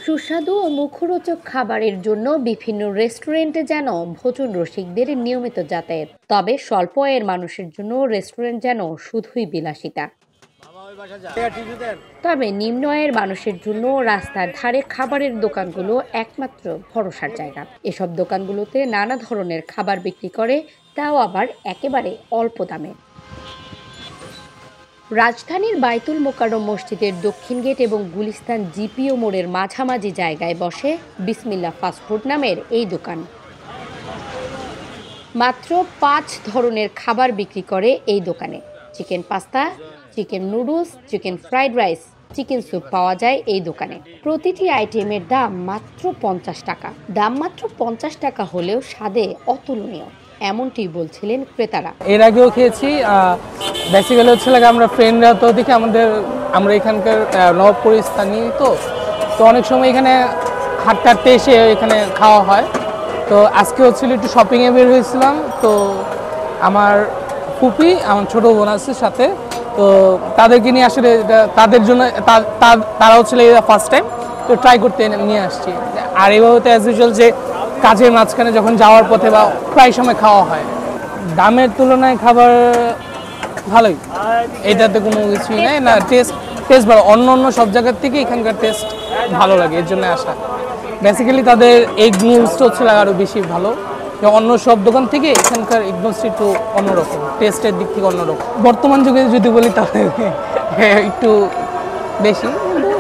সুস্বাদু ও মুখরোচক খাবারের জন্য বিভিন্ন রেস্টুরেন্টে যেন ভোজন রসিকদের নিয়মিত যাতায়াত, তবে স্বল্প আয়ের মানুষের জন্য রেস্টুরেন্ট যেন শুধুই বিলাসিতা। তবে নিম্ন আয়ের মানুষের জন্য রাস্তার ধারে খাবারের দোকানগুলো একমাত্র ভরসার জায়গা। এসব দোকানগুলোতে নানা ধরনের খাবার বিক্রি করে, তাও আবার একেবারে অল্প দামে। রাজধানীর বায়তুল মোকাররম মসজিদের দক্ষিণ গেট এবং গুলিস্তান জিপিও মোড়ের মাঝামাঝি জায়গায় বসে বিসমিল্লাহ ফাস্টফুড নামের এই দোকান। মাত্র ৫ ধরনের খাবার বিক্রি করে এই দোকানে। Chicken pasta, chicken noodles, chicken fried rice, chicken soup পাওয়া যায় এই দোকানে। প্রতিটি আইটেমের দাম মাত্র ৫০ টাকা। দাম মাত্র ৫০ টাকা হলেও স্বাদে অতুলনীয়, এমনটি বলছিলেন ক্রেতারা। এর আগেও খেয়েছি। বেসিক্যালি হচ্ছে আমরা ফ্রেন্ডরা তো দেখি আমরা এখানকার নবপুরের স্থানীয় তো অনেক সময় এখানে হাঁটতে এসে এখানে খাওয়া হয়। তো আজকে হচ্ছিল একটু শপিংয়ে বের হয়েছিলাম। তো আমার ফুপি, আমার ছোট বোন আছে সাথে, তো তাদেরকে নিয়ে আসলে তাদের জন্য তারা হচ্ছিল এই ফার্স্ট টাইম তো ট্রাই করতে নিয়ে আসছি। আর এইভাবে তো অ্যাজ ইউজুয়াল যে কাজের মাঝখানে যখন যাওয়ার পথে বা প্রায় সময় খাওয়া হয়। দামের তুলনায় খাবার ভালোই, এটাতে কোনো কিছুই নেই না। টেস্ট ভালো, অন্য সব জায়গার থেকে এখানকার টেস্ট ভালো লাগে, এর জন্য আসা। বেসিক্যালি তাদের এগ নুডলসটা হচ্ছে আরও বেশি ভালো। অন্য সব দোকান থেকে এখানকার এগ নুডলসটা একটু অন্যরকম, টেস্টের দিক থেকে অন্যরকম। বর্তমান যুগে যদি বলি তাহলে একটু বেশি,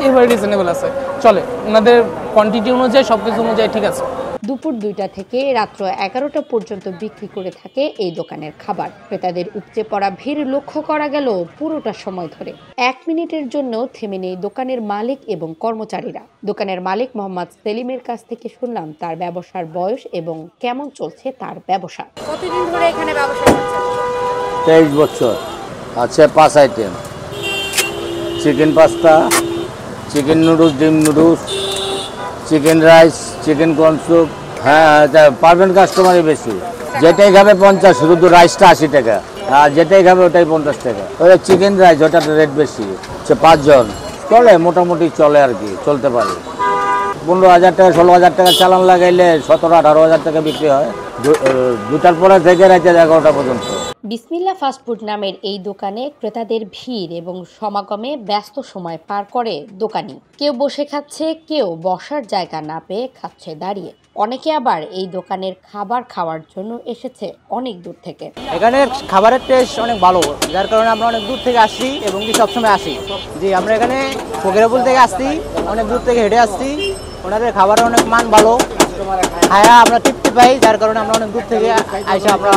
এবার রিজনেবল আছে, চলে। ওনাদের কোয়ান্টিটি অনুযায়ী সব কিছু অনুযায়ী ঠিক আছে। দুপুর ২টা থেকে রাত্র ১১টা পর্যন্ত বিক্রি করে থাকে এই দোকানের খাবার। ক্রেতাদের উপচে পড়া ভিড় লক্ষ্য করা গেল পুরোটা সময় ধরে। ১ মিনিটের জন্য থেমে নেই দোকানের মালিক এবং কর্মচারীরা। দোকানের মালিক মোহাম্মদ সেলিমের কাছ থেকে শুনলাম তার ব্যবসার বয়স এবং কেমন চলছে তার ব্যবসা। কতদিন ধরে এখানে ব্যবসা করছেন? 23 বছর। আছে 5 item: chicken pasta, chicken noodles, ডিম noodles, chicken rice, chicken corn soup. হ্যাঁ, পারবেন কাস্টমারই বেশি। যেটাই খাবে 50, শুধু রাইসটা 80 টাকা, আর যেটাই খাবে ওটাই 50 টাকা। ওই চিকেন রাইস, ওটার রেট বেশি। 5 জন চলে, মোটামুটি চলে আর কি, চলতে পারে। 15,000 টাকা 16,000 টাকা চালান লাগাইলে 17-18,000 টাকা বিক্রি হয় 2টার পরে থেকে রাতে 11টা পর্যন্ত। বিসমিল্লাহ ফাস্টফুড নামের এই দোকানে ক্রেতাদের ভিড় এবং সমাগমে ব্যস্ত সময় পার করে দোকানি। কেউ বসে খাচ্ছে, কেউ বসার জায়গা না পেয়ে খাচ্ছে দাঁড়িয়ে। অনেকে আবার এই দোকানের খাবার খাওয়ার জন্য এসেছে অনেক দূর থেকে। এখানে খাবারের টেস্ট অনেক ভালো, যার কারণে আমরা অনেক দূর থেকে আসছি এবং কি সবসময় আসি। জি, আমরা এখানে ফকিরাপুল থেকে আসছি, অনেক দূর থেকে হেঁটে আসছি। ওনাদের খাবারের অনেক মান ভালো, খায়া আমরা তৃপ্তি পাই, যার কারণে আমরা অনেক দূর থেকে আইসা আমরা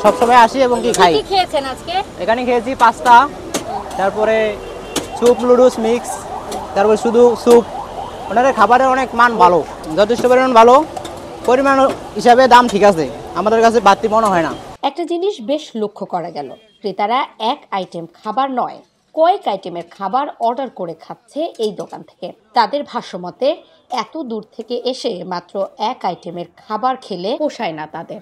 সবসময় আসি এবং কি খাই। খেয়েছেন আজকে? এখানে খেয়েছি পাস্তা, তারপরে স্যুপ, নুডলস মিক্স, তারপরে শুধু স্যুপ। ওনাদের খাবারের অনেক মান ভালো, যথেষ্ট পরিমাণ ভালো। পরিমাণ হিসাবে দাম ঠিক আছে, আমাদের কাছে বাড়তি মনে হয় না। একটা জিনিস বেশ লক্ষ্য করা গেল, ক্রেতারা এক আইটেম খাবার নয়, কয়েক আইটেমের খাবার অর্ডার করে খাচ্ছে এই দোকান থেকে। তাদের ভাষ্যমতে এত দূর থেকে এসে মাত্র এক আইটেমের খাবার খেলে পোষায় না তাদের।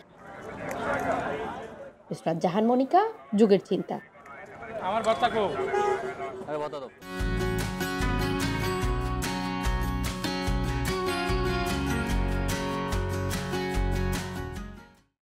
জাহান মনিকা, যুগের চিন্তা। আমার বার্তা কো?